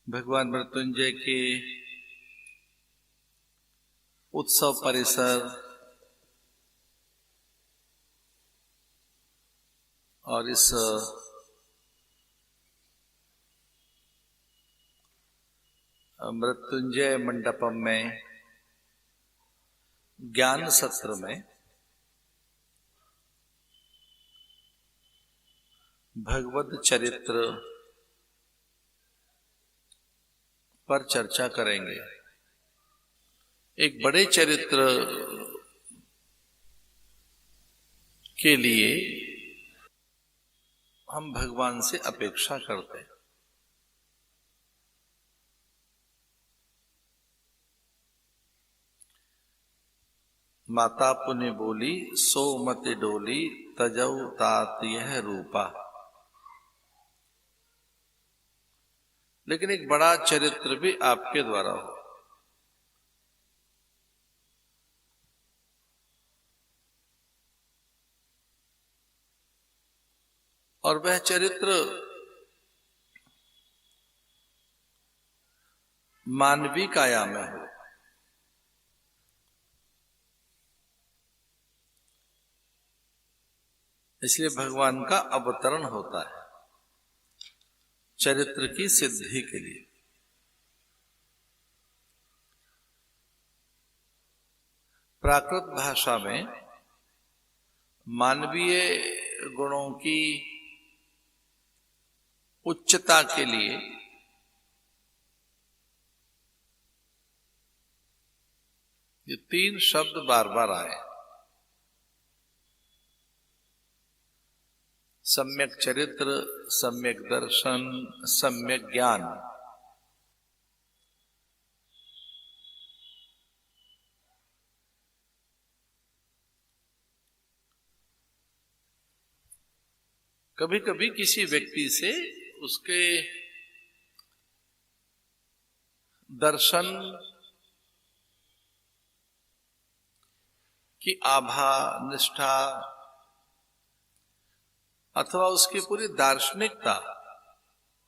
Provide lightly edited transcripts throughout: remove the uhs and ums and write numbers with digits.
भगवान मृत्युंजय के उत्सव परिसर और इस मृत्युंजय मंडपम में ज्ञान सत्र में भगवद चरित्र पर चर्चा करेंगे। एक बड़े चरित्र के लिए हम भगवान से अपेक्षा करते हैं। माता पुण्य बोली सो मत डोली तजऊ तात यह रूपा। लेकिन एक बड़ा चरित्र भी आपके द्वारा हो, और वह चरित्र मानवीय काया में हो। इसलिए भगवान का अवतरण होता है चरित्र की सिद्धि के लिए। प्राकृत भाषा में मानवीय गुणों की उच्चता के लिए ये तीन शब्द बार बार आए। सम्यक चरित्र, सम्यक दर्शन, सम्यक ज्ञान। कभी कभी किसी व्यक्ति से उसके दर्शन की आभा, निष्ठा अथवा उसकी पूरी दार्शनिकता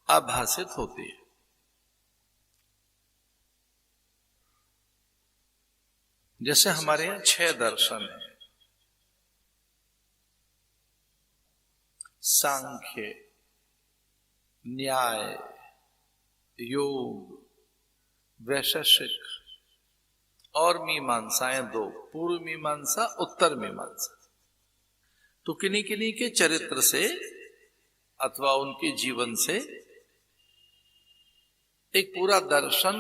आभासित होती है। जैसे हमारे यहां 6 दर्शन हैं: सांख्य, न्याय, योग, वैशेषिक और मीमांसाएं 2, पूर्व मीमांसा, उत्तर मीमांसा। तो किन्हीं किन्हीं के चरित्र से अथवा उनके जीवन से एक पूरा दर्शन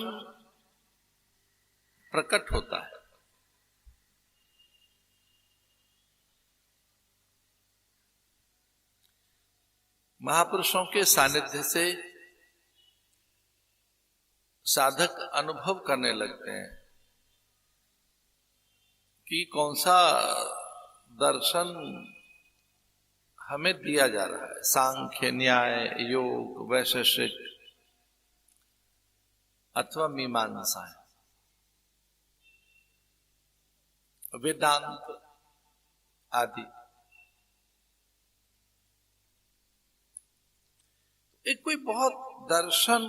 प्रकट होता है। महापुरुषों के सानिध्य से साधक अनुभव करने लगते हैं कि कौन सा दर्शन हमें दिया जा रहा है। सांख्य, न्याय, योग, वैशेषिक अथवा मीमांसा, वेदांत आदि। एक कोई बहुत दर्शन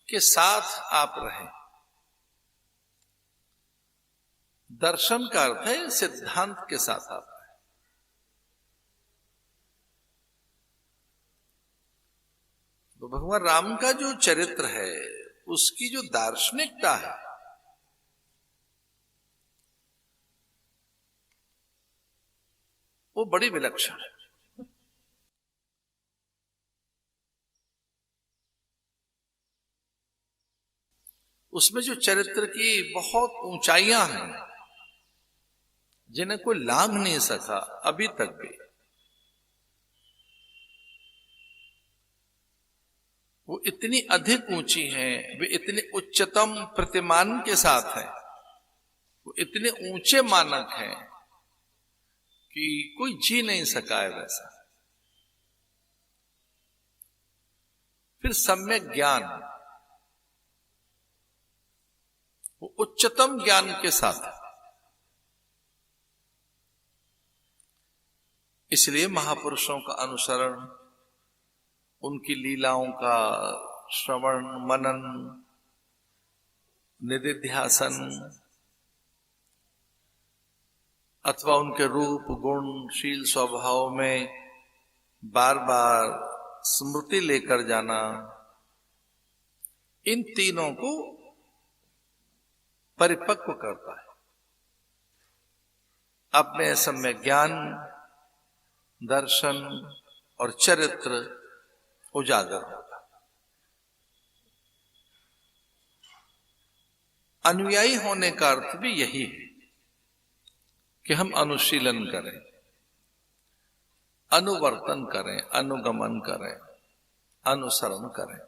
के साथ आप रहें। दर्शन का अर्थ है सिद्धांत के साथ आप रहें। तो भगवान राम का जो चरित्र है उसकी जो दार्शनिकता है वो बड़ी विलक्षण है। उसमें जो चरित्र की बहुत ऊंचाइयां हैं जिन्हें कोई लांघ नहीं सका अभी तक भी, वो इतनी अधिक ऊंची हैं, वे इतने उच्चतम प्रतिमान के साथ हैं, वो इतने ऊंचे मानक हैं कि कोई जी नहीं सका है वैसा। फिर सम्यक ज्ञान, वो उच्चतम ज्ञान के साथ है। इसलिए महापुरुषों का अनुसरण, उनकी लीलाओं का श्रवण मनन, निधिध्यासन, अथवा उनके रूप गुण शील स्वभाव में बार बार स्मृति लेकर जाना, इन तीनों को परिपक्व करता है। अपने समय ज्ञान, दर्शन और चरित्र उजागर होगा। अनुयायी होने का अर्थ भी यही है कि हम अनुशीलन करें, अनुवर्तन करें, अनुगमन करें, अनुसरण करें।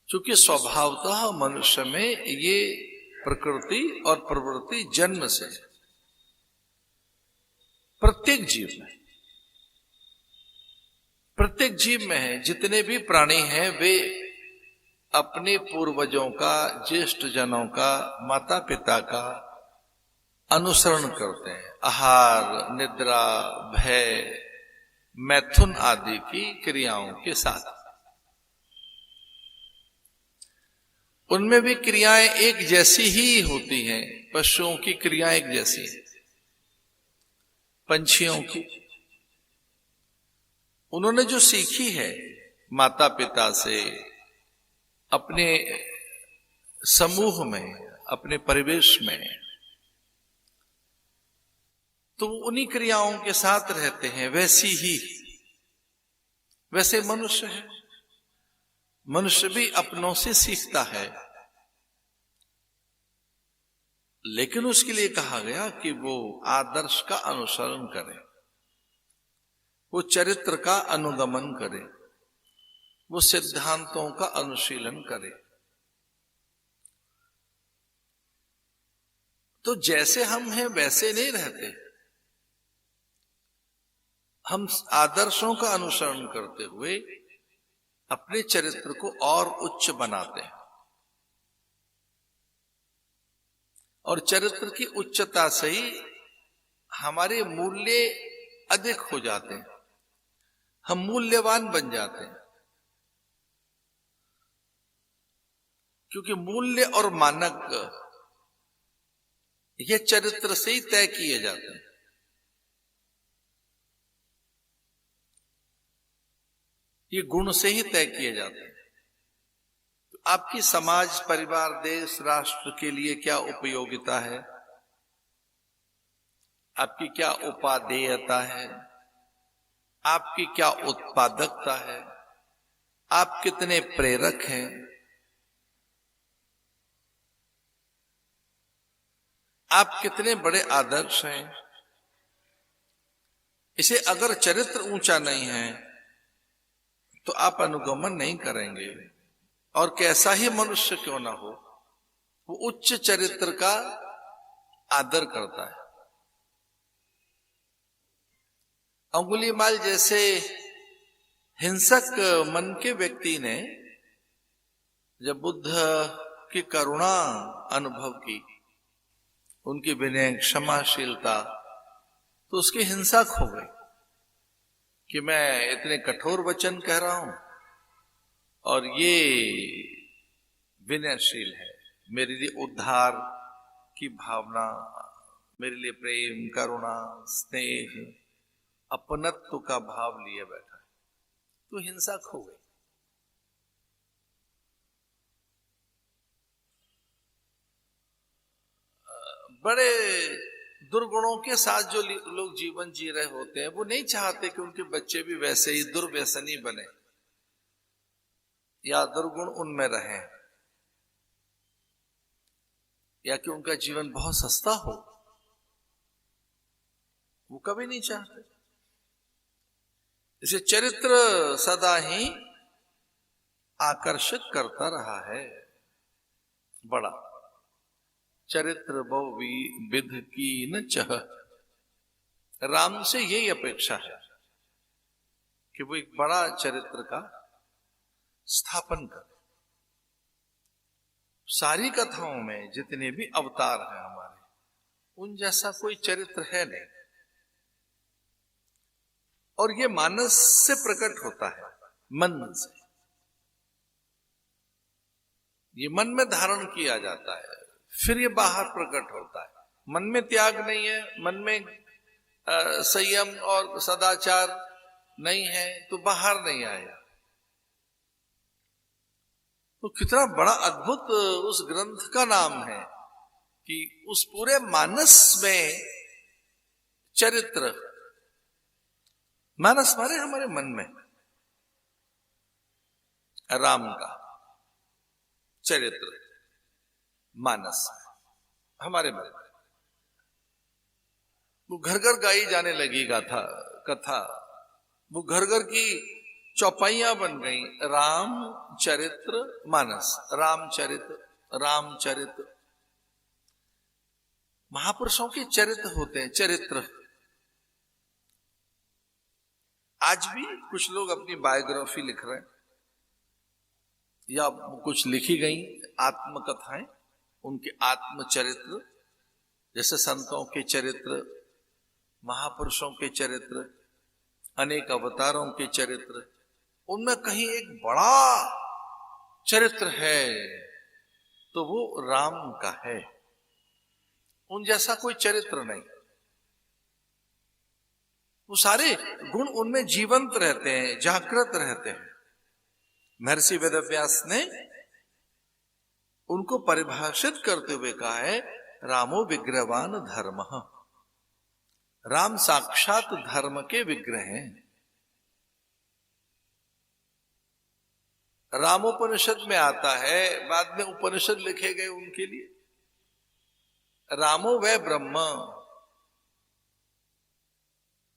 क्योंकि स्वभावतः मनुष्य में ये प्रकृति और प्रवृत्ति जन्म से है, प्रत्येक जीव में है। जितने भी प्राणी हैं वे अपने पूर्वजों का, ज्येष्ठ जनों का, माता पिता का अनुसरण करते हैं। आहार, निद्रा, भय, मैथुन आदि की क्रियाओं के साथ उनमें भी क्रियाएं एक जैसी ही होती हैं। पशुओं की क्रियाएं एक जैसी हैं, पंछियों की। उन्होंने जो सीखी है माता पिता से, अपने समूह में, अपने परिवेश में, तो उन्हीं क्रियाओं के साथ रहते हैं। वैसे मनुष्य है, मनुष्य भी अपनों से सीखता है, लेकिन उसके लिए कहा गया कि वो आदर्श का अनुसरण करे, वो चरित्र का अनुगमन करे, वो सिद्धांतों का अनुशीलन करे। तो जैसे हम हैं वैसे नहीं रहते, हम आदर्शों का अनुसरण करते हुए अपने चरित्र को और उच्च बनाते हैं, और चरित्र की उच्चता से ही हमारे मूल्य अधिक हो जाते हैं, हम मूल्यवान बन जाते हैं। क्योंकि मूल्य और मानक ये चरित्र से ही तय किए जाते हैं। ये गुण से ही तय किए जाते हैं। तो आपकी समाज, परिवार, देश, राष्ट्र के लिए क्या उपयोगिता है, आपकी क्या उपादेयता है, आपकी क्या उत्पादकता है, आप कितने प्रेरक हैं, आप कितने बड़े आदर्श हैं। इसे अगर चरित्र ऊंचा नहीं है तो आप अनुगमन नहीं करेंगे। और कैसा ही मनुष्य क्यों ना हो, वो उच्च चरित्र का आदर करता है। अंगुलीमाल जैसे हिंसक मन के व्यक्ति ने जब बुद्ध की करुणा अनुभव की, उनकी विनय, क्षमाशीलता, तो उसकी हिंसा खो गई कि मैं इतने कठोर वचन कह रहा हूं और ये विनयशील है, मेरे लिए उद्धार की भावना, मेरे लिए प्रेम, करुणा, स्नेह, अपनत्व का भाव लिए बैठा है, तो हिंसा खो गई। बड़े दुर्गुणों के साथ जो लोग जीवन जी रहे होते हैं, वो नहीं चाहते कि उनके बच्चे भी वैसे ही दुर्व्यसनी बने या दुर्गुण उनमें रहे, या कि उनका जीवन बहुत सस्ता हो, वो कभी नहीं चाहते। इसे चरित्र सदा ही आकर्षित करता रहा है। बड़ा चरित्र बहु विध की न चह, राम से यही अपेक्षा है कि वो एक बड़ा चरित्र का स्थापन करे। सारी कथाओं में जितने भी अवतार हैं हमारे, उन जैसा कोई चरित्र है नहीं। और ये मानस से प्रकट होता है, मन से। ये मन में धारण किया जाता है, फिर ये बाहर प्रकट होता है। मन में त्याग नहीं है, मन में संयम और सदाचार नहीं है, तो बाहर नहीं आया। तो कितना बड़ा अद्भुत उस ग्रंथ का नाम है कि उस पूरे मानस में चरित्र, मानस मारे हमारे मन में राम का चरित्र, मानस हमारे मन में। वो घर घर गाई जाने लगी कथा, वो घर घर की चौपाइयां बन गई। राम चरित्र मानस, रामचरित्र। महापुरुषों के चरित्र होते हैं, चरित्र। आज भी कुछ लोग अपनी बायोग्राफी लिख रहे हैं, या कुछ लिखी गई आत्मकथाएं, उनके आत्मचरित्र, जैसे संतों के चरित्र, महापुरुषों के चरित्र, अनेक अवतारों के चरित्र। उनमें कहीं एक बड़ा चरित्र है तो वो राम का है। उन जैसा कोई चरित्र नहीं। वो सारे गुण उनमें जीवंत रहते हैं, जागृत रहते हैं। महर्षि वेदव्यास ने उनको परिभाषित करते हुए कहा है, रामो विग्रहवान धर्मः। राम साक्षात धर्म के विग्रह हैं। रामोपनिषद में आता है, बाद में उपनिषद लिखे गए उनके लिए। रामो वै ब्रह्म,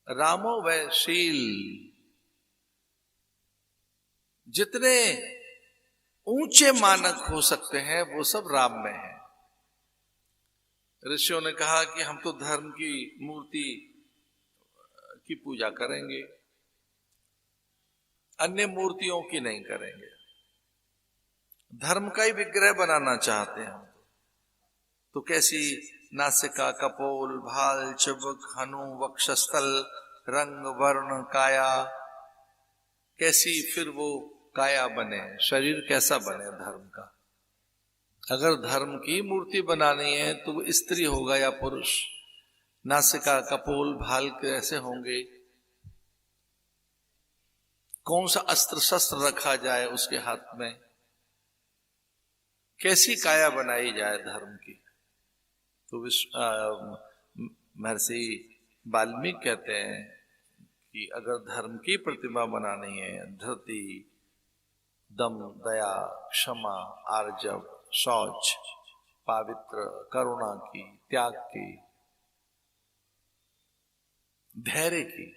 रामो वै शील। जितने ऊंचे मानक हो सकते हैं वो सब राम में है। ऋषियों ने कहा कि हम तो धर्म की मूर्ति की पूजा करेंगे, अन्य मूर्तियों की नहीं करेंगे। धर्म का ही विग्रह बनाना चाहते हैं हम। तो कैसी नासिका, कपोल, भाल, चिबुक, हनु, वक्षस्थल, रंग, वर्ण, काया, कैसी फिर वो काया बने, शरीर कैसा बने धर्म का। अगर धर्म की मूर्ति बनानी है तो वो स्त्री होगा या पुरुष। नासिका, कपोल, भाल कैसे होंगे, कौन सा अस्त्र शस्त्र रखा जाए उसके हाथ में, कैसी काया बनाई जाए धर्म की। तो महर्षि वाल्मीकि कहते हैं कि अगर धर्म की प्रतिमा बनानी है, धृति, दम, दया, क्षमा, आर्जव, शौच, पावित्र, करुणा की, त्याग की, धैर्य की,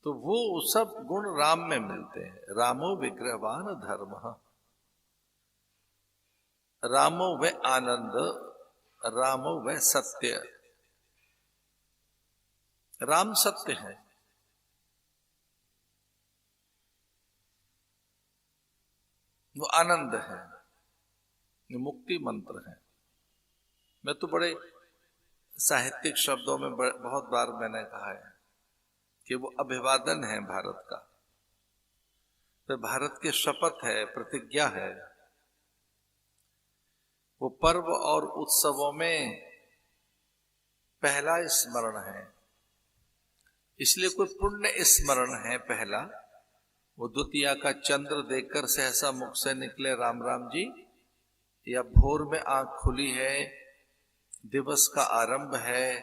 तो वो सब गुण राम में मिलते हैं। रामो विग्रहवान धर्मः, रामो वै आनंद, रामो वै सत्य। राम सत्य है। वो आनंद है, ये मुक्ति मंत्र है। मैं तो बड़े साहित्यिक शब्दों में बहुत बार मैंने कहा है कि वो अभिवादन है भारत का, तो भारत की शपथ है, प्रतिज्ञा है। वो पर्व और उत्सवों में पहला स्मरण है, इसलिए कोई पुण्य स्मरण है पहला। वो द्वितीया का चंद्र देखकर सहसा मुख से निकले राम राम जी, या भोर में आंख खुली है, दिवस का आरंभ है,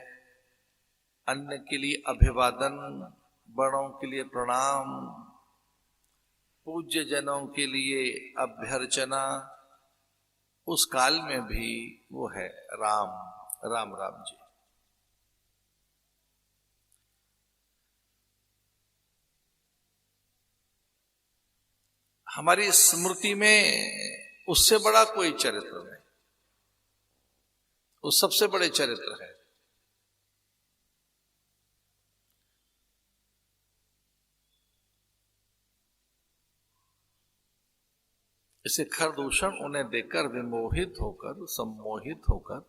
अन्न के लिए अभिवादन, बड़ों के लिए प्रणाम, पूज्य जनों के लिए अभ्यर्चना, उस काल में भी वो है राम, राम राम जी। हमारी स्मृति में उससे बड़ा कोई चरित्र नहीं, वो सबसे बड़े चरित्र है। इसे खरदूषण उन्हें देखकर विमोहित होकर, सम्मोहित होकर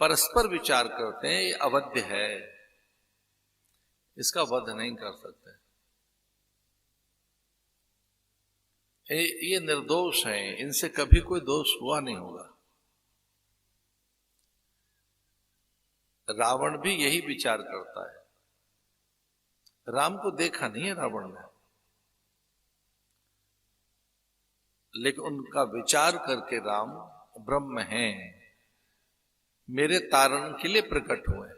परस्पर विचार करते हैं, ये अवध्य है, इसका वध नहीं कर सकते। ये निर्दोष हैं, इनसे कभी कोई दोष हुआ नहीं होगा। रावण भी यही विचार करता है। राम को देखा नहीं है रावण ने, लेकिन उनका विचार करके राम ब्रह्म हैं, मेरे तारण के लिए प्रकट हुए।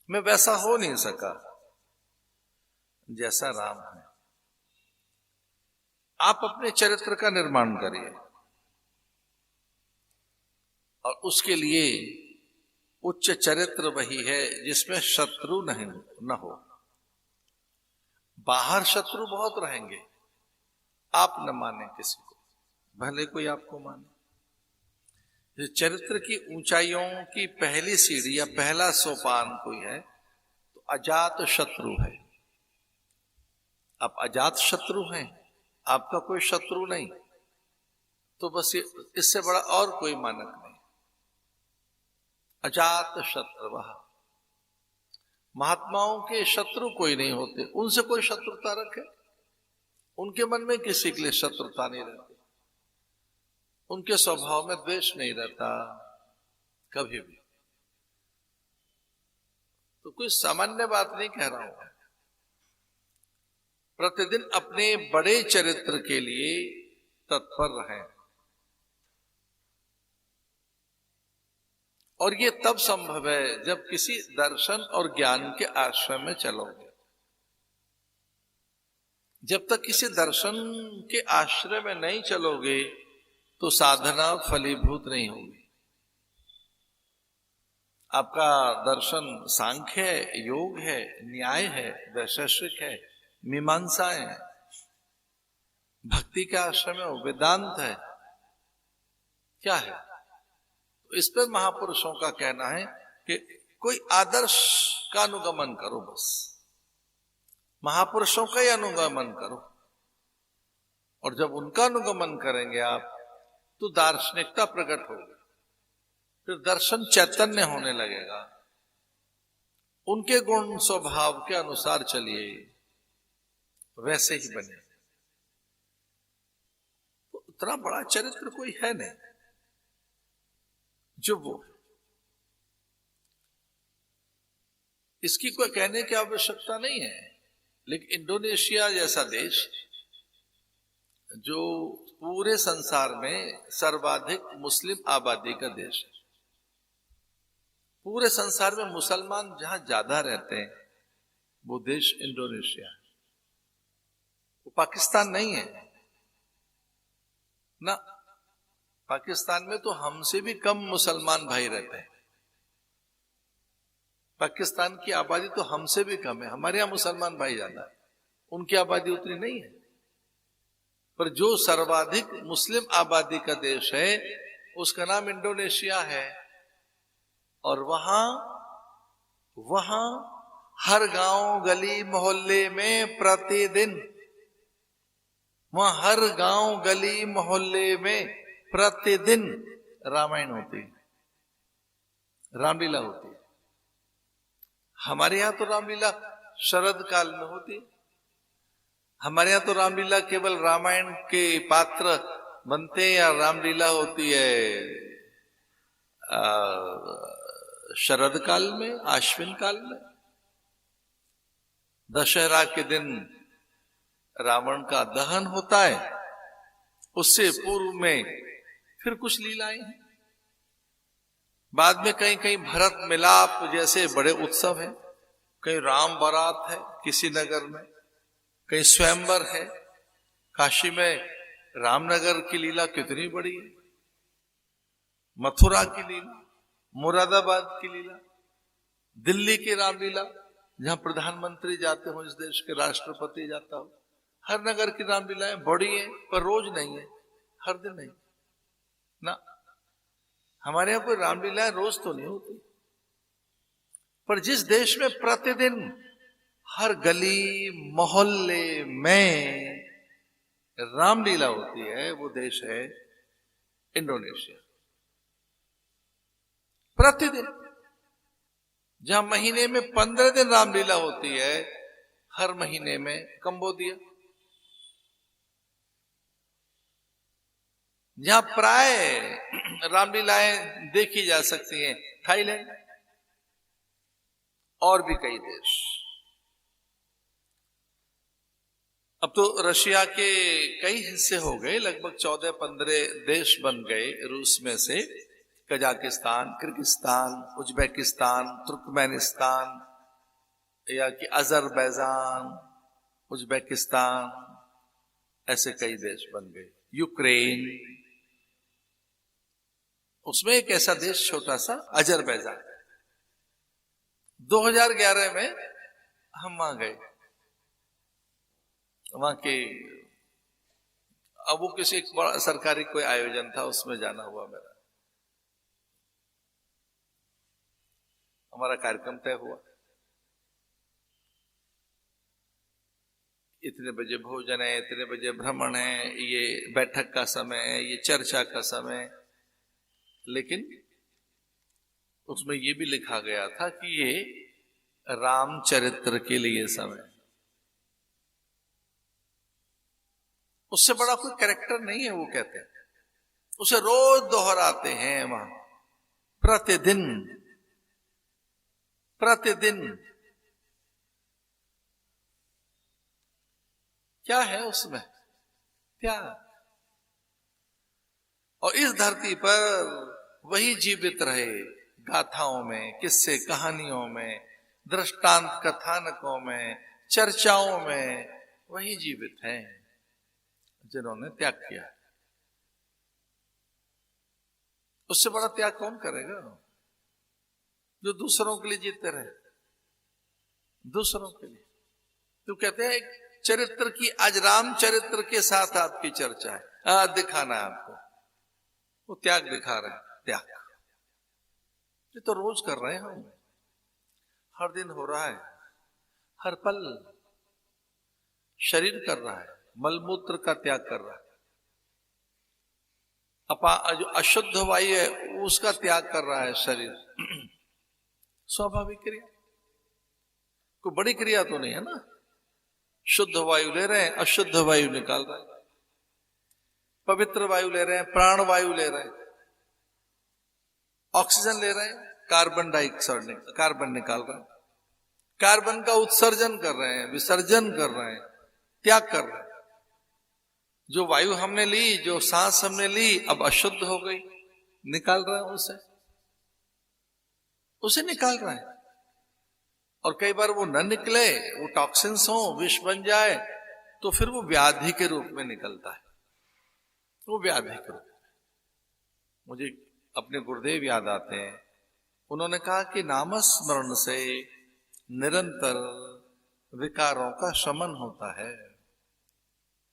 मैं वैसा हो नहीं सका जैसा राम है। आप अपने चरित्र का निर्माण करिए और उसके लिए उच्च चरित्र वही है जिसमें शत्रु नहीं न हो। बाहर शत्रु बहुत रहेंगे, आप न माने किसी को, भले कोई आपको माने। चरित्र की ऊंचाइयों की पहली सीढ़ी या पहला सोपान कोई है तो अजात शत्रु है। आप अजात शत्रु हैं, आपका कोई शत्रु नहीं, तो बस इससे बड़ा और कोई मानक नहीं। अजात शत्रु, महात्माओं के शत्रु कोई नहीं होते, उनसे कोई शत्रुता रखे, उनके मन में किसी के लिए शत्रुता नहीं रहती, उनके स्वभाव में द्वेष नहीं रहता कभी भी। तो कोई सामान्य बात नहीं कह रहा हूं। प्रतिदिन अपने बड़े चरित्र के लिए तत्पर रहें, और ये तब संभव है जब किसी दर्शन और ज्ञान के आश्रय में चलोगे। जब तक किसी दर्शन के आश्रय में नहीं चलोगे तो साधना फलीभूत नहीं होगी। आपका दर्शन सांख्य है, योग है, न्याय है, वैशेषिक है, मीमांसा है, भक्ति के आश्रय में हो, वेदांत है, क्या है? तो इस पर महापुरुषों का कहना है कि कोई आदर्श का अनुगमन करो, बस महापुरुषों का ही अनुगमन करो। और जब उनका अनुगमन करेंगे आप तो दार्शनिकता प्रकट होगी, फिर दर्शन चैतन्य होने लगेगा। उनके गुण स्वभाव के अनुसार चलिए, वैसे ही बने। तो इतना बड़ा चरित्र कोई है नहीं जो वो, इसकी कोई कहने की आवश्यकता नहीं है। लेकिन इंडोनेशिया जैसा देश जो पूरे संसार में सर्वाधिक मुस्लिम आबादी का देश है, पूरे संसार में मुसलमान जहां ज्यादा रहते हैं वो देश इंडोनेशिया है। वो पाकिस्तान नहीं है ना। पाकिस्तान में तो हमसे भी कम मुसलमान भाई रहते हैं। पाकिस्तान की आबादी तो हमसे भी कम है, हमारे यहां मुसलमान भाई ज्यादा है, उनकी आबादी उतनी नहीं है। पर जो सर्वाधिक मुस्लिम आबादी का देश है उसका नाम इंडोनेशिया है। और वहां हर गांव गली मोहल्ले में प्रतिदिन, वहां हर गांव गली मोहल्ले में प्रतिदिन रामायण होती है, रामलीला होती है। हमारे यहां तो रामलीला शरद काल में होती है। हमारे यहां तो रामलीला केवल रामायण के पात्र बनते हैं, या रामलीला होती है शरद काल में, आश्विन काल में। दशहरा के दिन रावण का दहन होता है, उससे पूर्व में फिर कुछ लीलाएं हैं। बाद में कहीं कहीं भरत मिलाप जैसे बड़े उत्सव हैं, कहीं राम बारात है किसी नगर में, कहीं स्वयंवर है। काशी में रामनगर की लीला कितनी बड़ी है, मथुरा की लीला, मुरादाबाद की लीला, दिल्ली की रामलीला जहां प्रधानमंत्री जाते हो, इस देश के राष्ट्रपति जाता हो। हर नगर की रामलीलाएं बड़ी है, पर रोज नहीं है, हर दिन नहीं ना। हमारे यहां कोई रामलीलाएं रोज तो नहीं होती, पर जिस देश में प्रतिदिन हर गली मोहल्ले में रामलीला होती है वो देश है इंडोनेशिया। प्रतिदिन जहां महीने में 15 दिन रामलीला होती है, हर महीने में कंबोडिया। जहां प्राय रामलीलाएं देखी जा सकती हैं, थाईलैंड और भी कई देश। अब तो रशिया के कई हिस्से हो गए, लगभग 14-15 देश बन गए रूस में से। कजाकिस्तान, किर्गिस्तान, उज्बेकिस्तान, तुर्कमेनिस्तान, या कि अजरबैजान, उज्बेकिस्तान, ऐसे कई देश बन गए। यूक्रेन, उसमें एक ऐसा देश छोटा सा अजरबैजान। 2011 में हम वहां गए। वहां के अब वो किसी एक बड़ा सरकारी कोई आयोजन था, उसमें जाना हुआ मेरा। हमारा कार्यक्रम तय हुआ, इतने बजे भोजन है, इतने बजे भ्रमण है, ये बैठक का समय है, ये चर्चा का समय। लेकिन उसमें ये भी लिखा गया था कि ये रामचरित्र के लिए समय। उससे बड़ा कोई कैरेक्टर नहीं है, वो कहते हैं। उसे रोज दोहराते हैं वहां, प्रतिदिन प्रतिदिन। क्या है उसमें? त्याग। और इस धरती पर वही जीवित रहे, गाथाओं में, किस्से कहानियों में, दृष्टांत कथानकों में, चर्चाओं में, वही जीवित हैं जिन्होंने त्याग किया। उससे बड़ा त्याग कौन करेगा? जो दूसरों के लिए जीते रहे, दूसरों के लिए। तो कहते हैं एक चरित्र की, आज राम चरित्र के साथ आपकी चर्चा है, आज दिखाना है आपको। वो त्याग दिखा रहे हैं, त्याग। ये तो रोज कर रहे हैं हम, हर दिन हो रहा है, हर पल शरीर कर रहा है, मलमूत्र का त्याग कर रहा है, जो अशुद्ध वायु है उसका त्याग कर रहा है शरीर। स्वाभाविक क्रिया, कोई बड़ी क्रिया तो नहीं है ना। शुद्ध वायु ले रहे हैं, अशुद्ध वायु निकाल रहे हैं, पवित्र वायु ले रहे हैं, प्राण वायु ले रहे हैं, ऑक्सीजन ले रहे हैं, कार्बन डाइऑक्साइड कार्बन निकाल रहे हैं, कार्बन का उत्सर्जन कर रहे हैं, विसर्जन कर रहे हैं, त्याग कर रहे हैं। जो वायु हमने ली, जो सांस हमने ली, अब अशुद्ध हो गई, निकाल रहे हैं, उसे निकाल रहे हैं। और कई बार वो न निकले, वो टॉक्सिन्स हो, विष बन जाए, तो फिर वो व्याधि के रूप में निकलता है। वो व्याधि के रूप में। मुझे अपने गुरुदेव याद आते हैं, उन्होंने कहा कि नामस्मरण से निरंतर विकारों का शमन होता है।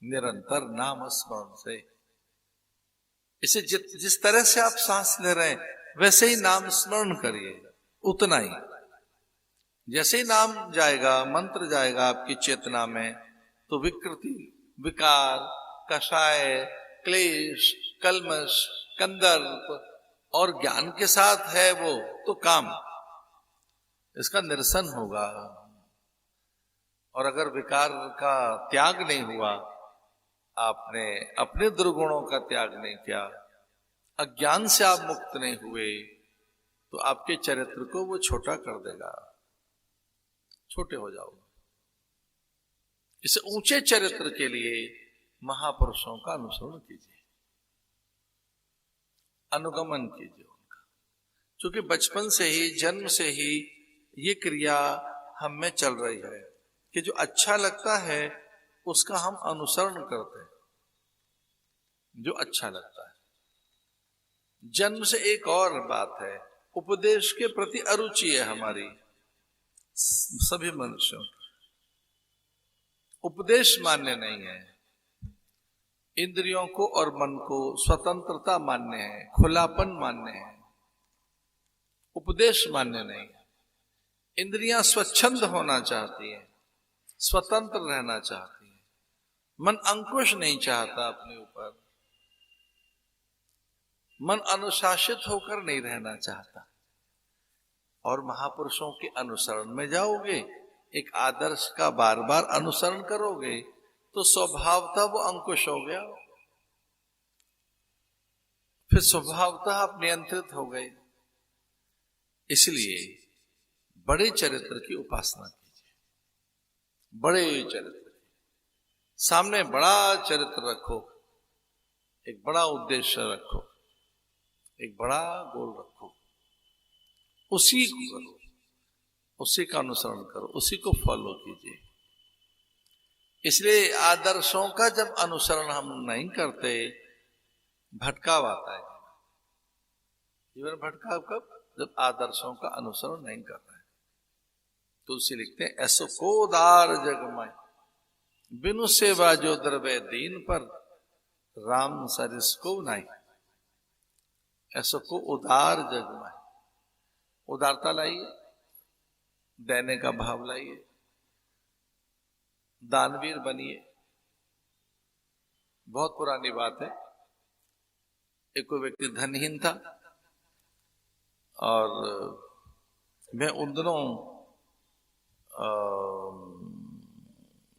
निरंतर नामस्मरण से, इसे जिस तरह से आप सांस ले रहे हैं वैसे ही नाम स्मरण करिए, उतना ही। जैसे ही नाम जाएगा, मंत्र जाएगा आपकी चेतना में, तो विकृति, विकार, कषाय, क्लेश, कल्मश, कंदर्प और ज्ञान के साथ है वो तो काम, इसका निरसन होगा। और अगर विकार का त्याग नहीं हुआ, आपने अपने दुर्गुणों का त्याग नहीं किया, अज्ञान से आप मुक्त नहीं हुए, तो आपके चरित्र को वो छोटा कर देगा, छोटे हो जाओगे। इस ऊंचे चरित्र के लिए महापुरुषों का अनुसरण कीजिए, अनुगमन कीजिए उनका। क्योंकि बचपन से ही, जन्म से ही ये क्रिया हम में चल रही है कि जो अच्छा लगता है उसका हम अनुसरण करते हैं, जो अच्छा लगता है। जन्म से एक और बात है, उपदेश के प्रति अरुचि है हमारी सभी मनुष्यों की। उपदेश मान्य नहीं है, इंद्रियों को और मन को स्वतंत्रता मान्य है, खुलापन मान्य है, उपदेश मान्य नहीं है। इंद्रियां स्वच्छंद होना चाहती हैं, स्वतंत्र रहना चाहती हैं, मन अंकुश नहीं चाहता अपने ऊपर, मन अनुशासित होकर नहीं रहना चाहता। और महापुरुषों के अनुसरण में जाओगे, एक आदर्श का बार बार अनुसरण करोगे, तो स्वभावतः वो अंकुश हो गया, फिर स्वभावतः आप नियंत्रित हो गए। इसलिए बड़े चरित्र की उपासना कीजिए। बड़े चरित्र सामने बड़ा चरित्र रखो, एक बड़ा उद्देश्य रखो, एक बड़ा गोल रखो, उसी को करो, उसी का अनुसरण करो, उसी को फॉलो कीजिए। इसलिए आदर्शों का जब अनुसरण हम नहीं करते, भटकाव आता है। जीवन भटकाव कब? जब आदर्शों का अनुसरण नहीं कर रहे। तुलसी लिखते हैं, ऐसो को उदार जगमाय बिनु सेवा जो द्रव्य दीन पर, राम सरिस को नहीं। ऐसो को उदार जगमाय, उदारता लाइए, देने का भाव लाइए, दानवीर बनिए। बहुत पुरानी बात है, एक कोई व्यक्ति धनहीन था और मैं उन दिनों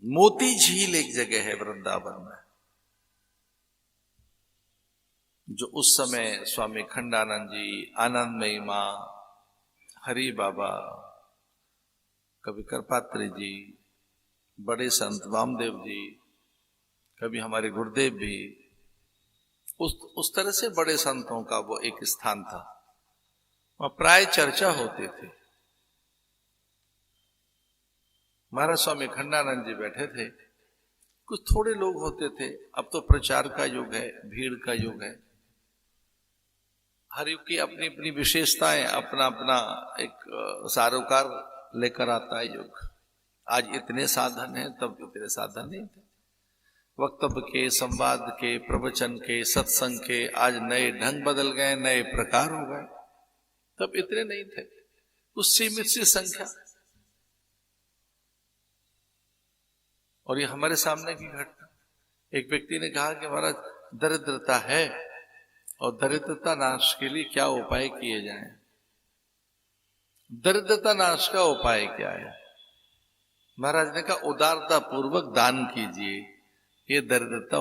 मोती झील एक जगह है वृंदावन में, जो उस समय स्वामी खंडानंद जी, आनंदमयी मां, हरि बाबा, कभी करपात्री जी, बड़े संत वामदेव जी, कभी हमारे गुरुदेव भी, उस तरह से बड़े संतों का वो एक स्थान था, वहां प्राय चर्चा होती थी। महाराज स्वामी खंडानंद जी बैठे थे, कुछ थोड़े लोग होते थे। अब तो प्रचार का युग है, भीड़ का युग है, हर युग की अपनी अपनी विशेषताएं, अपना अपना एक सारोकार लेकर आता है युग। आज इतने साधन हैं, तब इतने साधन नहीं थे। वक्तव्य के, संवाद के, प्रवचन के, सत्संग के आज नए ढंग बदल गए, नए प्रकार हो गए, तब इतने नहीं थे, कुछ सीमित सी संख्या। और ये हमारे सामने की घटना, एक व्यक्ति ने कहा कि महाराज दरिद्रता है और दरिद्रता नाश के लिए क्या उपाय किए जाएं? दरिद्रता नाश का उपाय क्या है? महाराज ने कहा उदारता पूर्वक दान कीजिए, ये दरिद्रता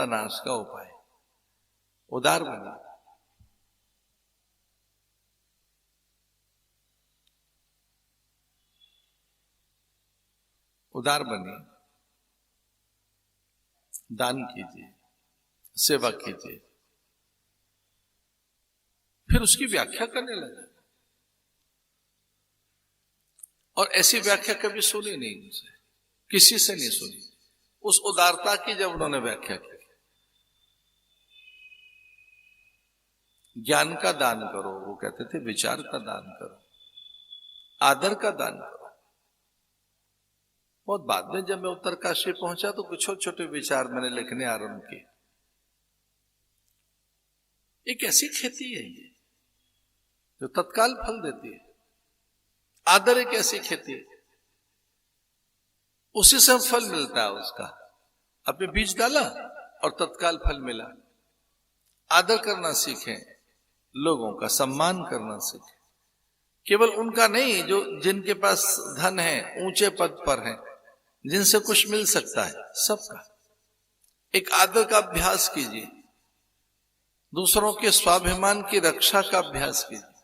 नाश का उपाय। उदार बना, उदार बनिए, दान कीजिए, सेवा कीजिए। फिर उसकी व्याख्या करने लगे, और ऐसी व्याख्या कभी सुनी नहीं उनसे, किसी से नहीं सुनी। उस उदारता की जब उन्होंने व्याख्या की, ज्ञान का दान करो, वो कहते थे विचार का दान करो, आदर का दान करो। बहुत बाद में जब मैं उत्तरकाशी पहुंचा तो कुछ छोटे छोटे विचार मैंने लिखने आरंभ किए। एक ऐसी खेती है ये जो तत्काल फल देती है। आदर एक ऐसी खेती है, उसी से फल मिलता है उसका। आपने बीज डाला और तत्काल फल मिला। आदर करना सीखें, लोगों का सम्मान करना सीखें, केवल उनका नहीं जो जिनके पास धन है, ऊंचे पद पर है, जिनसे कुछ मिल सकता है, सबका एक आदर का अभ्यास कीजिए। दूसरों के स्वाभिमान की रक्षा का अभ्यास कीजिए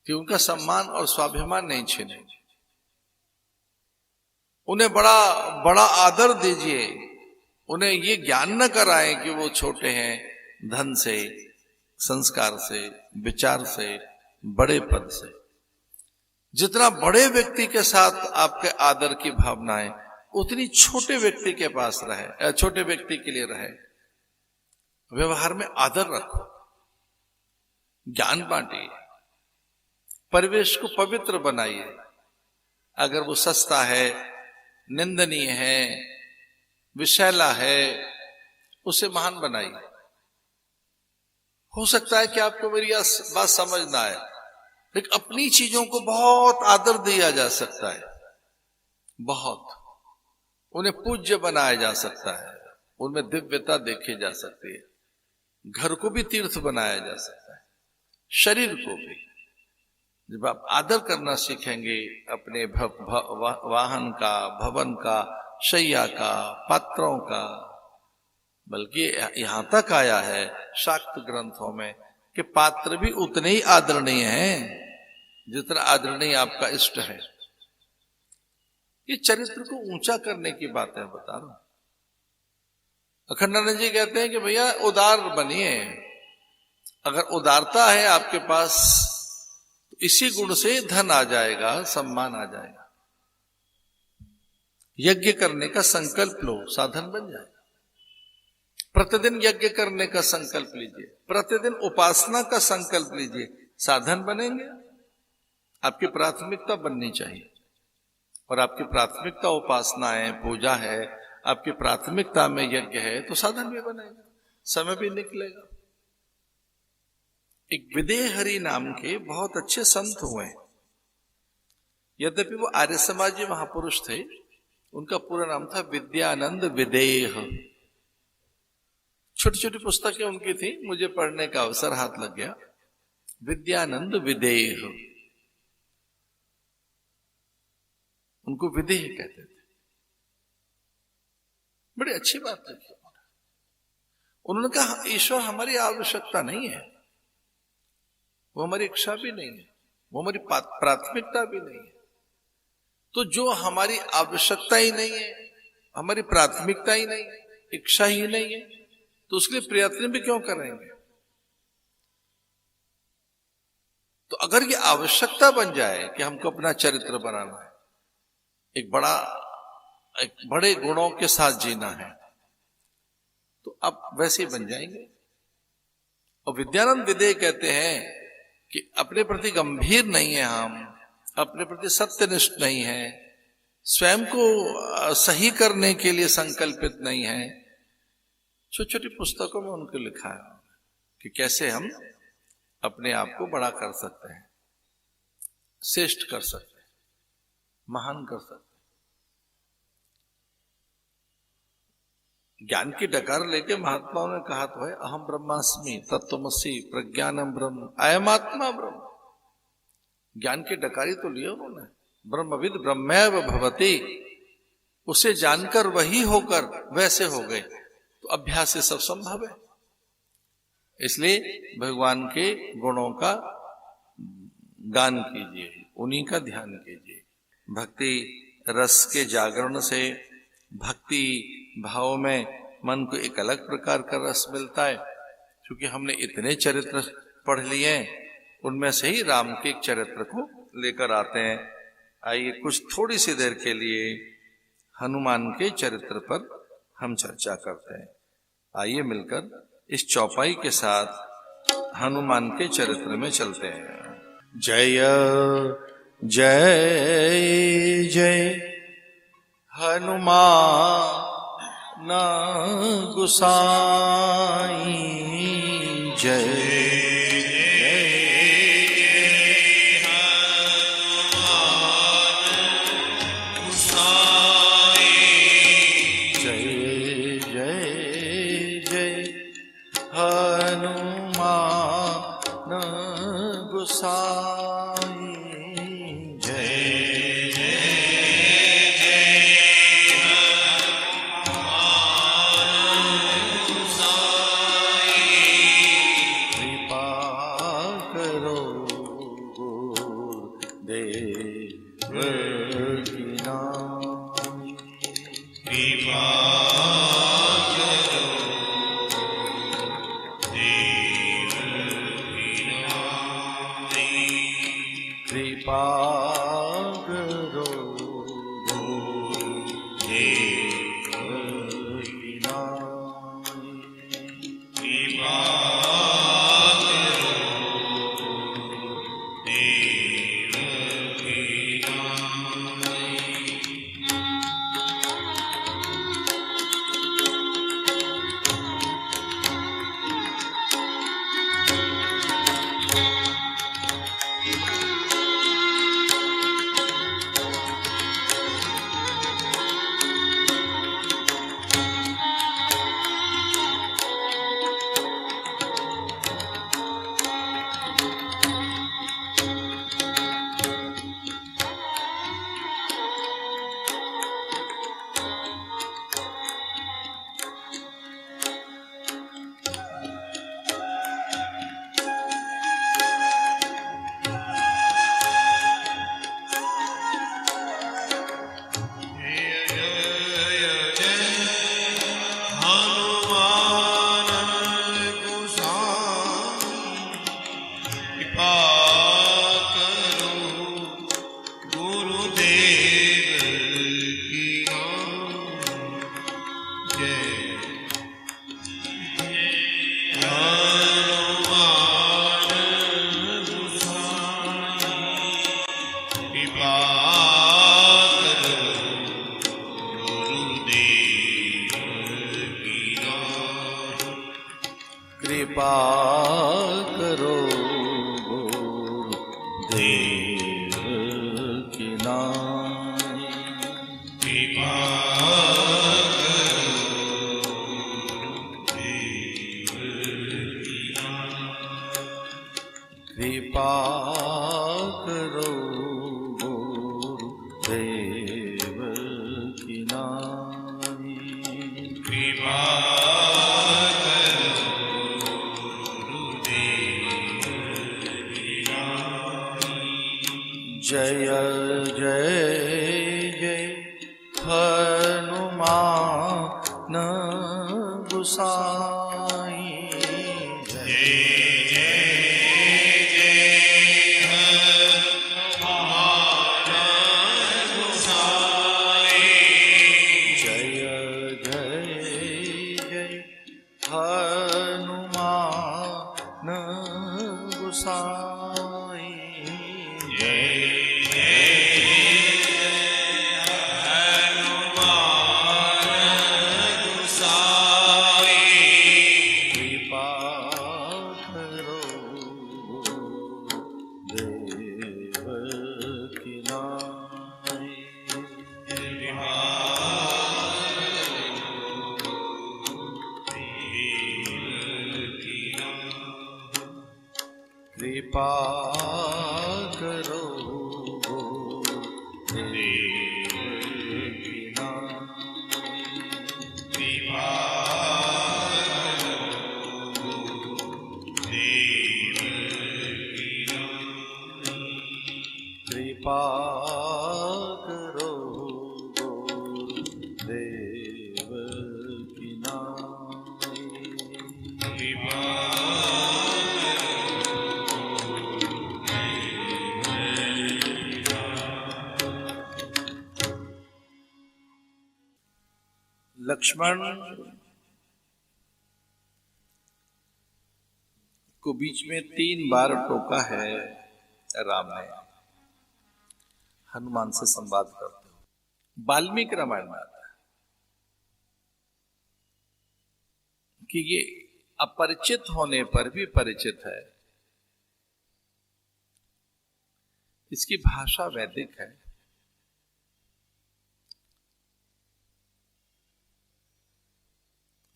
कि उनका सम्मान और स्वाभिमान नहीं छीने। उन्हें बड़ा बड़ा आदर दीजिए। उन्हें ये ज्ञान न कराएं कि वो छोटे हैं, धन से, संस्कार से, विचार से, बड़े पद से। जितना बड़े व्यक्ति के साथ आपके आदर की भावना है, उतनी छोटे व्यक्ति के पास रहे, छोटे व्यक्ति के लिए रहे। व्यवहार में आदर रखो, ज्ञान बांटिए, परिवेश को पवित्र बनाइए। अगर वो सस्ता है, निंदनीय है, विषैला है, उसे महान बनाइए। हो सकता है कि आपको मेरी बात समझ ना आए, लेकिन अपनी चीजों को बहुत आदर दिया जा सकता है, बहुत उन्हें पूज्य बनाया जा सकता है, उनमें दिव्यता देखी जा सकती है, घर को भी तीर्थ बनाया जा सकता है। शरीर को भी। जब आप आदर करना सीखेंगे अपने वाहन का, भवन का, शैया का, पात्रों का, बल्कि यहां तक आया है शाक्त ग्रंथों में कि पात्र भी उतने ही आदरणीय हैं जितना आदरणीय आपका इष्ट है। ये चरित्र को ऊंचा करने की बातें बता रहा हूं। अखंडानंद जी कहते हैं कि भैया उदार बनिए। अगर उदारता है आपके पास तो इसी गुण से धन आ जाएगा, सम्मान आ जाएगा। यज्ञ करने का संकल्प लो, साधन बन जाएगा। प्रतिदिन यज्ञ करने का संकल्प लीजिए, प्रतिदिन उपासना का संकल्प लीजिए, साधन बनेंगे। आपकी प्राथमिकता बननी चाहिए, और आपकी प्राथमिकता उपासना है, पूजा है, आपकी प्राथमिकता में यज्ञ है, तो साधन भी बनेगा, समय भी निकलेगा। एक विदेहरी नाम के बहुत अच्छे संत हुए, यद्यपि वो आर्य समाजी महापुरुष थे। उनका पूरा नाम था विद्यानंद विदेह। छोटी छोटी पुस्तकें उनकी थी, मुझे पढ़ने का अवसर हाथ लग गया। विद्यानंद विदेह, उनको विदेह कहते थे। बड़ी अच्छी बात है। उन्होंने कहा ईश्वर हमारी आवश्यकता नहीं है, वो हमारी इच्छा भी नहीं है, वो हमारी प्राथमिकता भी नहीं है। तो जो हमारी आवश्यकता ही नहीं है, हमारी प्राथमिकता ही नहीं है, इच्छा ही नहीं है, तो उसके लिए प्रयत्न भी क्यों करेंगे? तो अगर ये आवश्यकता बन जाए कि हमको अपना चरित्र बनाना है, एक बड़े गुणों के साथ जीना है, तो आप वैसे ही बन जाएंगे। और विद्यानंद विदेह कहते हैं कि अपने प्रति गंभीर नहीं है, हम अपने प्रति सत्यनिष्ठ नहीं है, स्वयं को सही करने के लिए संकल्पित नहीं है। छोटी छोटी पुस्तकों में उनको लिखा है कि कैसे हम अपने आप को बड़ा कर सकते हैं, श्रेष्ठ कर सकते हैं, महान कर सकते हैं। ज्ञान की डकार लेके महात्माओं ने कहा तो है, अहम ब्रह्मास्मि तत्त्वमसि प्रज्ञानम ब्रह्म अयमात्मा ब्रह्म। ज्ञान की डकारी तो लिया उन्होंने, ब्रह्मविद ब्रह्मैव भवति, उसे जानकर वही होकर वैसे हो गए। तो अभ्यास से सब संभव है। इसलिए भगवान के गुणों का गान कीजिए, उन्हीं का ध्यान कीजिए। भक्ति रस के जागरण से, भक्ति भाव में मन को एक अलग प्रकार का रस मिलता है। क्योंकि हमने इतने चरित्र पढ़ लिए हैं, उनमें से ही राम के एक चरित्र को लेकर आते हैं। आइए कुछ थोड़ी सी देर के लिए हनुमान के चरित्र पर हम चर्चा करते हैं। आइए मिलकर इस चौपाई के साथ हनुमान के चरित्र में चलते हैं। जय जय जय हनुमान गोसाई जय। कृपा करो गुरुदेव की नाई। कृपा कृपा करो गुरुदेव की नाई। कृपा जय जय जय हनुमान गोसाई। जय जय जय हनुमान गोसाई। जय जय जय हनुमान गोसाई। कृपा करो गुरुदेव की नाई। कृपा करो गुरुदेव की नाई। कृपा करो गुरुदेव की नाई। कृपा लक्ष्मण को बीच में 3 बार टोका है राम ने हनुमान से संवाद करते हो। वाल्मीकि रामायण में आता है कि ये अपरिचित होने पर भी परिचित है। इसकी भाषा वैदिक है।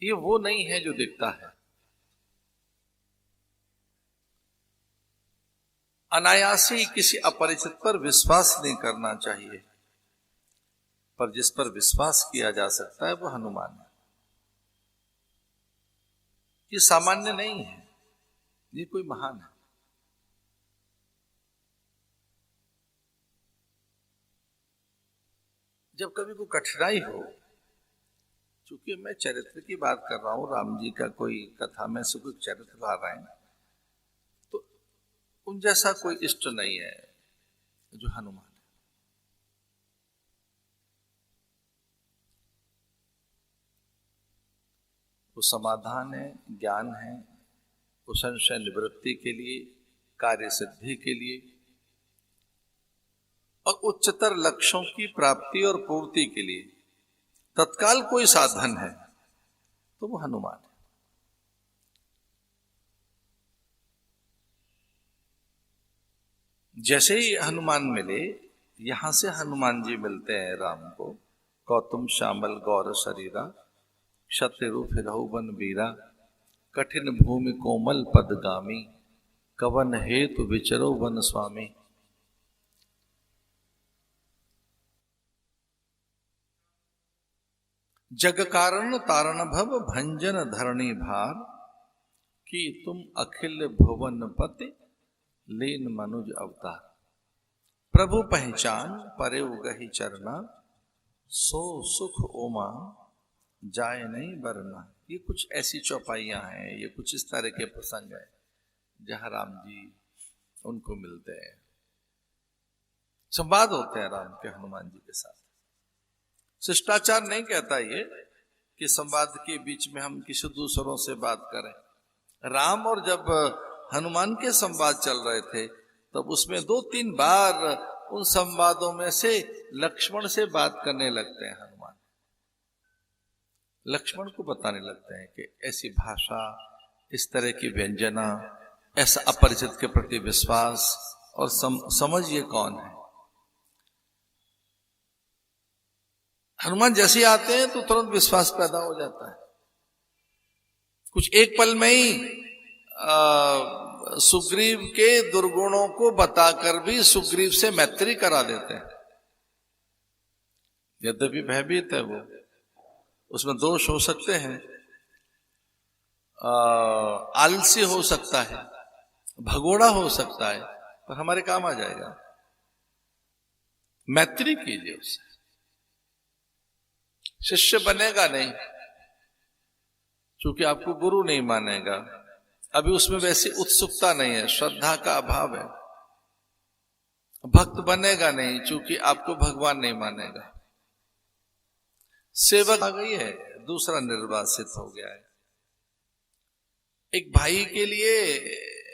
ये वो नहीं है जो दिखता है। अनायासी किसी अपरिचित पर विश्वास नहीं करना चाहिए, पर जिस पर विश्वास किया जा सकता है वो हनुमान है। ये सामान्य नहीं है, ये कोई महान है। जब कभी कोई कठिनाई हो, चूंकि मैं चरित्र की बात कर रहा हूं, राम जी का कोई कथा में से कोई चरित्र ला रहे हैं, तो उन जैसा कोई इष्ट नहीं है जो हनुमान है। वो समाधान है, ज्ञान है, वो संशय निवृत्ति के लिए, कार्य सिद्धि के लिए और उच्चतर लक्ष्यों की प्राप्ति और पूर्ति के लिए तत्काल कोई साधन है तो वो हनुमान है। जैसे ही हनुमान मिले, यहां से हनुमान जी मिलते हैं राम को। कौतुम श्यामल गौर शरीरा, क्षत्रिरु फिरहु वन वीरा, कठिन भूमि कोमल पदगामी, कवन हेतु विचरो वन स्वामी। जग कारण तारण भव भंजन धरणी भार, कि तुम अखिल भुवन पति लीन मनुज अवतार। प्रभु पहचान परे गहि चरना, सो सुख ओमा जाए नहीं बरना। ये कुछ ऐसी चौपाइयां हैं, ये कुछ इस तरह के प्रसंग है जहां राम जी उनको मिलते हैं। संवाद होते हैं राम के हनुमान जी के साथ। शिष्टाचार नहीं कहता ये कि संवाद के बीच में हम किसी दूसरों से बात करें। राम और जब हनुमान के संवाद चल रहे थे तब उसमें 2-3 बार उन संवादों में से लक्ष्मण से बात करने लगते हैं हनुमान। लक्ष्मण को बताने लगते हैं कि ऐसी भाषा, इस तरह की व्यंजना, ऐसा अपरिचित के प्रति विश्वास और समझ ये कौन है। हनुमान जैसे आते हैं तो तुरंत विश्वास पैदा हो जाता है। कुछ एक पल में ही सुग्रीव के दुर्गुणों को बताकर भी सुग्रीव से मैत्री करा देते हैं। यद्यपि भयभीत है वो, उसमें दोष हो सकते हैं, आलसी हो सकता है, भगोड़ा हो सकता है, पर हमारे काम आ जाएगा। मैत्री कीजिए उससे। शिष्य बनेगा नहीं, क्योंकि आपको गुरु नहीं मानेगा, अभी उसमें वैसी उत्सुकता नहीं है, श्रद्धा का अभाव है। भक्त बनेगा नहीं, क्योंकि आपको भगवान नहीं मानेगा। सेवक आ गई है, दूसरा निर्वासित हो गया है। एक भाई के लिए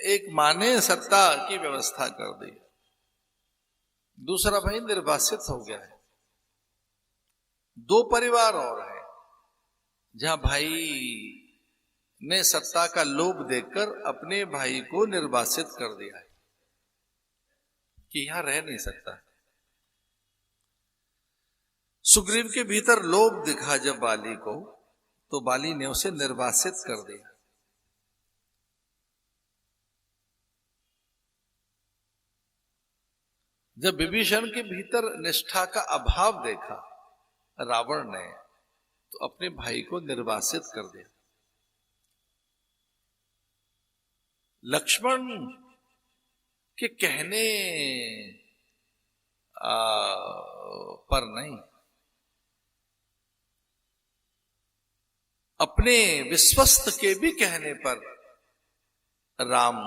एक मां ने सत्ता की व्यवस्था कर दी, दूसरा भाई निर्वासित हो गया है। 2 परिवार और हैं जहां भाई ने सत्ता का लोभ देकर अपने भाई को निर्वासित कर दिया है कि यहां रह नहीं सकता। सुग्रीव के भीतर लोभ दिखा जब बाली को, तो बाली ने उसे निर्वासित कर दिया। जब विभीषण के भीतर निष्ठा का अभाव देखा रावण ने, तो अपने भाई को निर्वासित कर दिया। लक्ष्मण के कहने पर नहीं, अपने विश्वस्त के भी कहने पर राम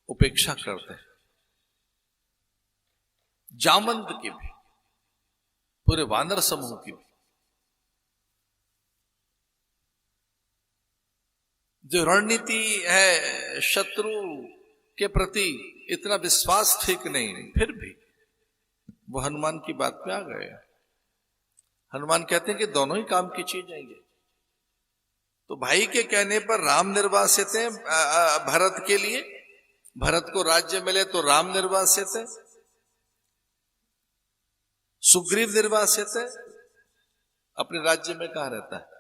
उपेक्षा करते हैं। जामंत की भी, पूरे वानर समूह की भी। जो रणनीति है शत्रु के प्रति इतना विश्वास ठीक नहीं, फिर भी वो हनुमान की बात में आ गए। हनुमान कहते हैं कि दोनों ही काम की चीज जाएंगे। तो भाई के कहने पर राम निर्वासित है भरत के लिए, भरत को राज्य मिले तो राम निर्वासित है, सुग्रीव निर्वासित है, अपने राज्य में कहां रहता है।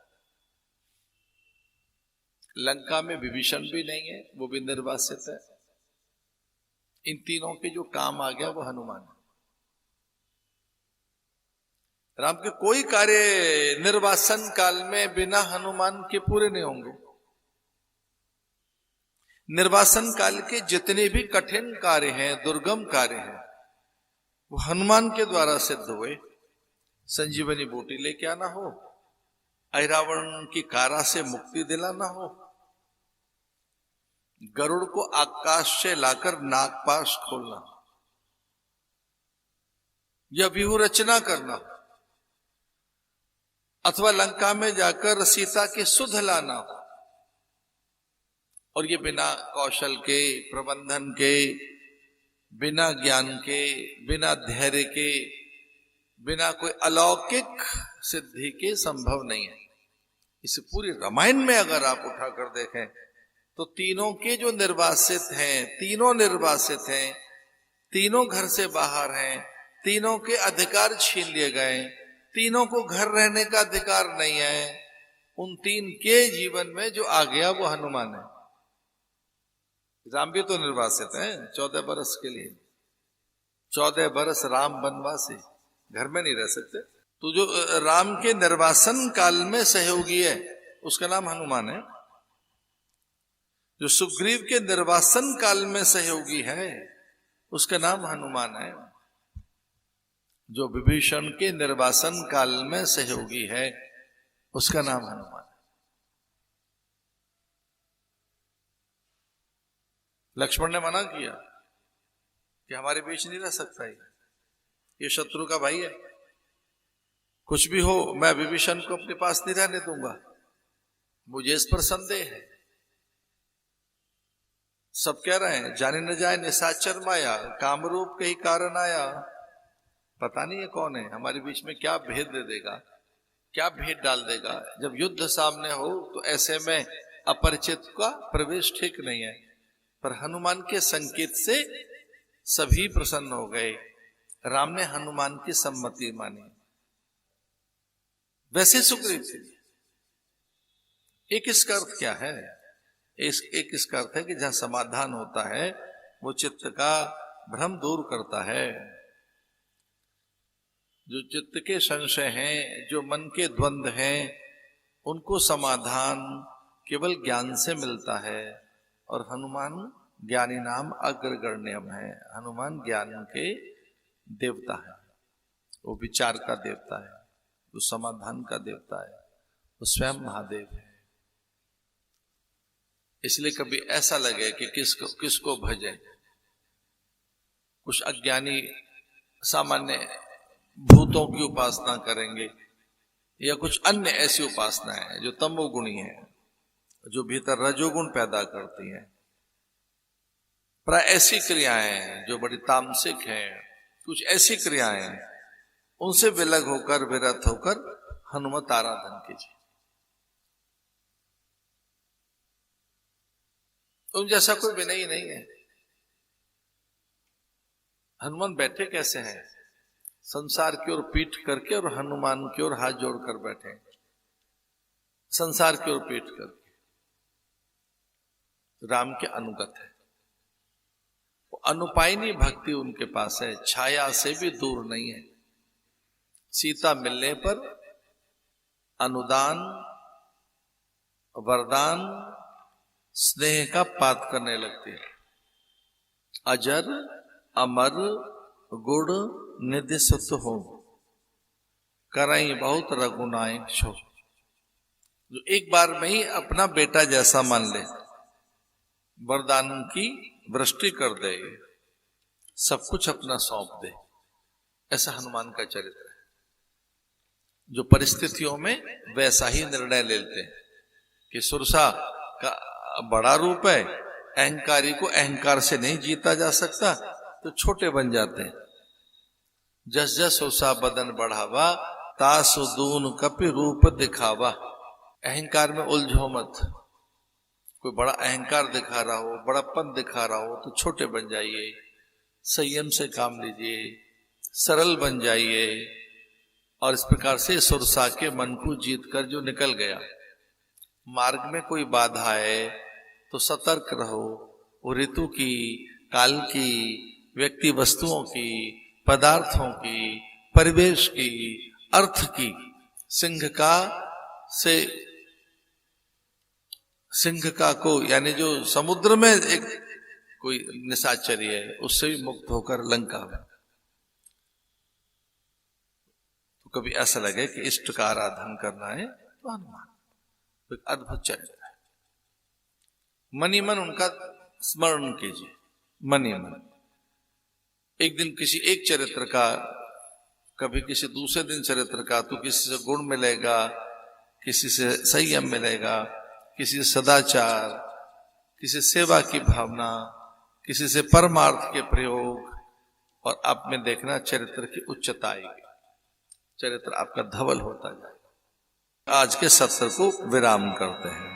लंका में विभीषण भी नहीं है, वो भी निर्वासित है। इन तीनों के जो काम आ गया वो हनुमान है। राम के कोई कार्य निर्वासन काल में बिना हनुमान के पूरे नहीं होंगे। निर्वासन काल के जितने भी कठिन कार्य हैं, दुर्गम कार्य हैं, वो हनुमान के द्वारा सिद्ध हुए। संजीवनी बूटी लेके आना हो, ऐरावण की कारा से मुक्ति दिलाना हो, गरुड़ को आकाश से लाकर नागपाश खोलना, या व्यूह रचना करना, अथवा लंका में जाकर सीता के सुध लाना हो, और ये बिना कौशल के, प्रबंधन के, बिना ज्ञान के, बिना धैर्य के, बिना कोई अलौकिक सिद्धि के संभव नहीं है। इस पूरी रामायण में अगर आप उठाकर देखें तो तीनों के जो निर्वासित हैं, तीनों निर्वासित हैं, तीनों घर से बाहर हैं, तीनों के अधिकार छीन लिए गए, तीनों को घर रहने का अधिकार नहीं है। उन तीन के जीवन में जो आ गया वो हनुमान है। राम भी तो निर्वासित हैं 14 बरस के लिए। 14 बरस राम वनवासी, घर में नहीं रह सकते। तो जो राम के निर्वासन काल में सहयोगी है उसका नाम हनुमान है। जो सुग्रीव के निर्वासन काल में सहयोगी है उसका नाम हनुमान है। जो विभीषण के निर्वासन काल में सहयोगी है उसका नाम हनुमान है। लक्ष्मण ने मना किया कि हमारे बीच नहीं रह सकता ये शत्रु का भाई है, कुछ भी हो मैं विभीषण को अपने पास नहीं रहने दूंगा, मुझे इस पर संदेह है। सब कह रहे हैं जाने न जाए निशाचर माया, कामरूप के ही कारण आया। पता नहीं है कौन है, हमारे बीच में क्या भेद दे देगा, क्या भेद डाल देगा। जब युद्ध सामने हो तो ऐसे में अपरिचित का प्रवेश ठीक नहीं है। पर हनुमान के संकेत से सभी प्रसन्न हो गए। राम ने हनुमान की सम्मति मानी। वैसे सुग्रीव थे। एक इसका अर्थ क्या है? एक इसका अर्थ है कि जहां समाधान होता है वो चित्त का भ्रम दूर करता है। जो चित्त के संशय हैं, जो मन के द्वंद्व हैं, उनको समाधान केवल ज्ञान से मिलता है। और हनुमान ज्ञानी नाम अग्रगण्यम है। हनुमान ज्ञान के देवता है, वो विचार का देवता है, वो समाधान का देवता है, वो स्वयं महादेव है। इसलिए कभी ऐसा लगे कि किसको भजे, कुछ अज्ञानी सामान्य भूतों की उपासना करेंगे या कुछ अन्य ऐसी उपासनाएं जो तमोगुणी है, जो भीतर रजोगुण पैदा करती हैं, प्राय ऐसी क्रियाएं जो बड़ी तामसिक हैं, कुछ ऐसी क्रियाएं, उनसे विलग होकर विरत होकर हनुमत आराधन कीजिए। उन जैसा कोई विनयी नहीं है। हनुमान बैठे कैसे हैं? संसार की ओर पीठ करके और हनुमान की ओर हाथ जोड़कर बैठे, संसार की ओर पीठ करके। राम के अनुगत है, वो अनुपायनी भक्ति उनके पास है, छाया से भी दूर नहीं है। सीता मिलने पर अनुदान वरदान स्नेह का पात करने लगती है। अजर अमर गुण निधि सुत हो, करई बहुत रघुनायक छो। जो एक बार में ही अपना बेटा जैसा मान ले, वरदान की वृष्टि कर दे, सब कुछ अपना सौंप दे, ऐसा हनुमान का चरित्र है। जो परिस्थितियों में वैसा ही निर्णय लेते हैं कि सुरसा का बड़ा रूप है, अहंकारी को अहंकार से नहीं जीता जा सकता, तो छोटे बन जाते हैं। जस जस उसा बदन बढ़ावा, तासु दून कपि रूप दिखावा। अहंकार में उलझो मत। कोई बड़ा अहंकार दिखा रहा हो, बड़ापन दिखा रहा हो, तो छोटे बन जाइए, संयम से काम लीजिए, सरल बन जाइए। और इस प्रकार से सुरसा के मन को जीत कर जो निकल गया। मार्ग में कोई बाधा है तो सतर्क रहो। वो ऋतु की, काल की, व्यक्ति वस्तुओं की, पदार्थों की, परिवेश की, अर्थ की। सिंह का को यानी जो समुद्र में एक कोई निशाचरी है, उससे भी मुक्त होकर लंका में। तो कभी ऐसा लगे कि इष्ट का आराधन करना है तो हनुमान तो एक अद्भुत चरित्र है। मनी मन उनका स्मरण कीजिए, मनी मन। एक दिन किसी एक चरित्र का, कभी किसी दूसरे दिन चरित्र का, तो किसी से गुण मिलेगा, किसी से संयम मिलेगा, किसी से सदाचार, किसी सेवा की भावना, किसी से परमार्थ के प्रयोग। और आप में देखना चरित्र की उच्चता आएगी, चरित्र आपका धवल होता जाएगा। आज के सत्र को विराम करते हैं।